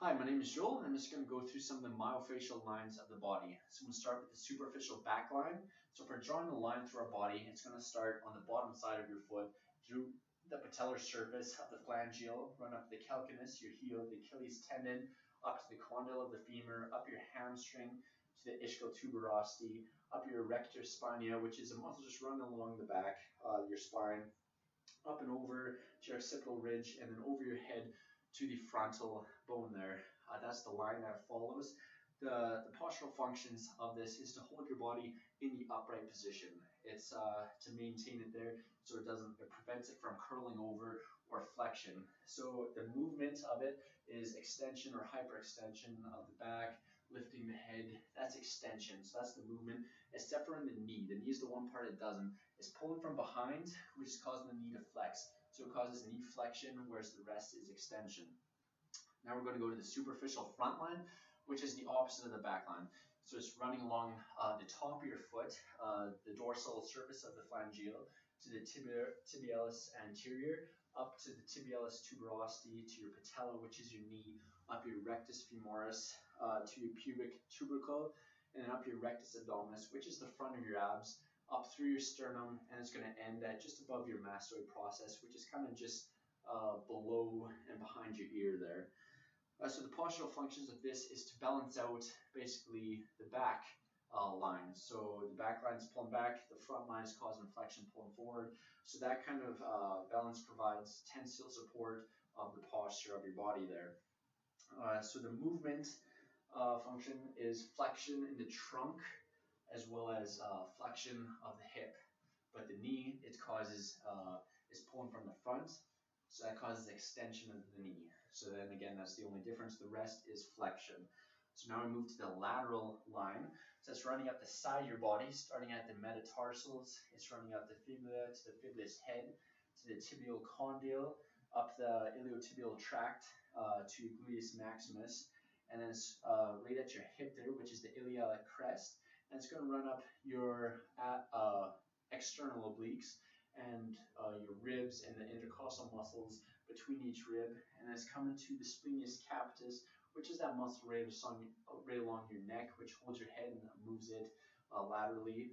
Hi, my name is Joel, and I'm just going to go through some of the myofascial lines of the body. So I'm going to start with the superficial back line. So if we're drawing a line through our body, it's going to start on the bottom side of your foot through the patellar surface of the phalangeal, run up the calcaneus, your heel, the Achilles tendon, up to the condyle of the femur, up your hamstring to the ischial tuberosity, up your erector spinae, which is a muscle just running along the back, your spine, up and over to your occipital ridge, and then over your head to the frontal bone there. That's the line that follows. The postural functions of this is to hold your body in the upright position. It's to maintain it there so it prevents it from curling over or flexion. So the movement of it is extension or hyperextension of the back, lifting the head, that's extension. So that's the movement, except for in the knee. The knee is the one part it doesn't. It's pulling from behind, which is causing the knee to flex. So it causes knee flexion, whereas the rest is extension. Now we're going to go to the superficial front line, which is the opposite of the back line. So it's running along the top of your foot, the dorsal surface of the phalangeal, to the tibialis anterior, up to the tibialis tuberosity, to your patella, which is your knee, up your rectus femoris, to your pubic tubercle, and up your rectus abdominis, which is the front of your abs, up through your sternum, and it's going to end at just above your mastoid process, which is kind of just below and behind your ear there. So the postural functions of this is to balance out basically the back line. So the back line is pulling back, the front line is causing flexion pulling forward. So that kind of balance provides tensile support of the posture of your body there. So the movement function is flexion in the trunk as well as flexion of the hip. But the knee, it causes, is pulling from the front, so that causes extension of the knee. So then again, that's the only difference. The rest is flexion. So now we move to the lateral line. So it's running up the side of your body, starting at the metatarsals. It's running up the fibula to the fibulous head, to the tibial condyle, up the iliotibial tract to your gluteus maximus, and then it's right at your hip there, which is the iliac crest. And it's going to run up your external obliques and your ribs and the intercostal muscles between each rib, and it's coming to the splenius capitis, which is that muscle right along your neck, which holds your head and moves it laterally,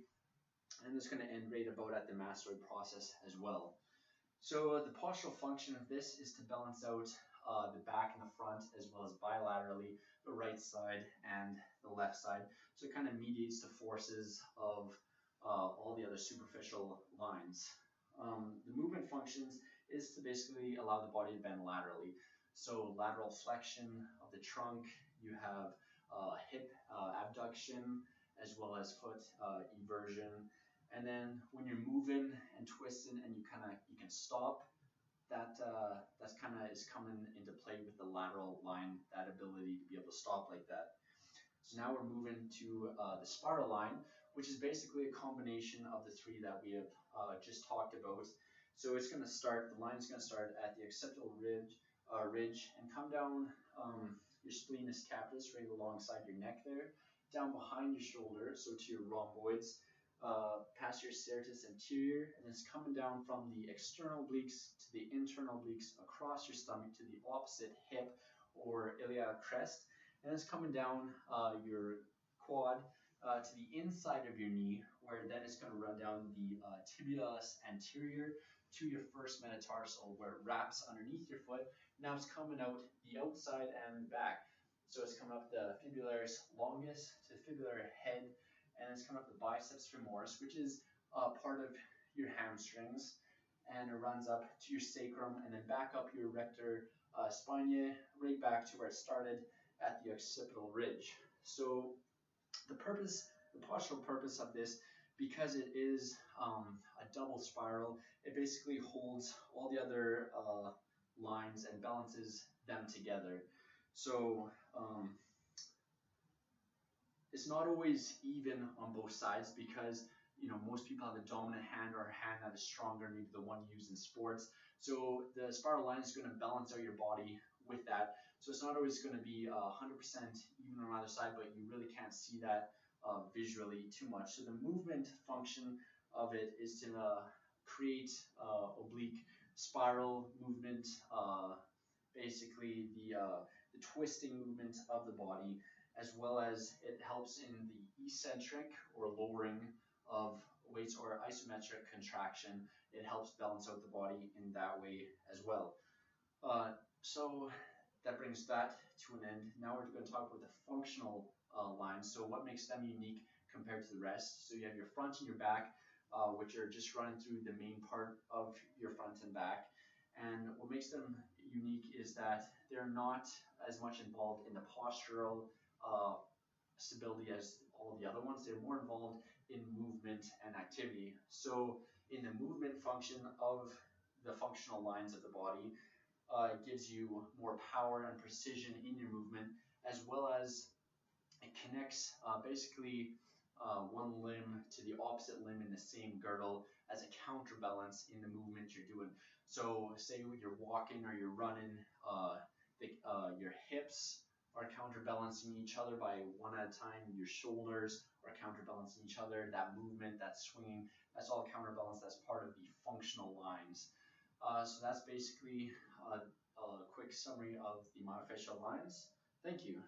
and it's going to end right about at the mastoid process as well. So the postural function of this is to balance out the back and the front, as well as bilaterally the right side and the left side. So it kind of mediates the forces of all the other superficial lines. The movement functions is to basically allow the body to bend laterally. So lateral flexion of the trunk, you have hip abduction, as well as foot eversion. And then when you're moving and twisting and you can stop, that's kind of is coming into play with the lateral line, that ability to be able to stop like that. So now we're moving to the spiral line, which is basically a combination of the three that we have just talked about. So it's going to start, the line is going to start at the occipital ridge and come down your splenius capitis right alongside your neck there, down behind your shoulder, so to your rhomboids, past your serratus anterior, and it's coming down from the external obliques to the internal obliques across your stomach to the opposite hip or iliac crest, and it's coming down your quad to the inside of your knee, where then it's going to run down the tibialis anterior to your first metatarsal, where it wraps underneath your foot. Now it's coming out the outside and back. So it's coming up the fibularis longus to the fibular head, and it's coming up the biceps femoris, which is part of your hamstrings, and it runs up to your sacrum, and then back up your erector spinae, right back to where it started at the occipital ridge. So the postural purpose of this, because it is a double spiral, it basically holds all the other lines and balances them together. So it's not always even on both sides, because most people have a dominant hand or a hand that is stronger, maybe the one used in sports. So the spiral line is going to balance out your body with that. So it's not always going to be 100% even on either side, but you really can't see that visually too much. So the movement function of it is to create oblique spiral movement. Basically, the the twisting movement of the body, as well as it helps in the eccentric or lowering of weights or isometric contraction. It helps balance out the body in that way as well. So that brings that to an end. Now we're going to talk about the functional lines. So what makes them unique compared to the rest? So you have your front and your back, which are just running through the main part of your front and back. And what makes them unique is that they're not as much involved in the postural stability as all of the other ones. They're more involved in movement and activity. So in the movement function of the functional lines of the body, it gives you more power and precision in your movement, as well as it connects basically one limb to the opposite limb in the same girdle as a counterbalance in the movement you're doing. So say you're walking or you're running, your hips are counterbalancing each other by one at a time. Your shoulders are counterbalancing each other. That movement, that swinging, that's all counterbalanced. That's part of the functional lines. So that's basically a quick summary of the myofascial lines. Thank you.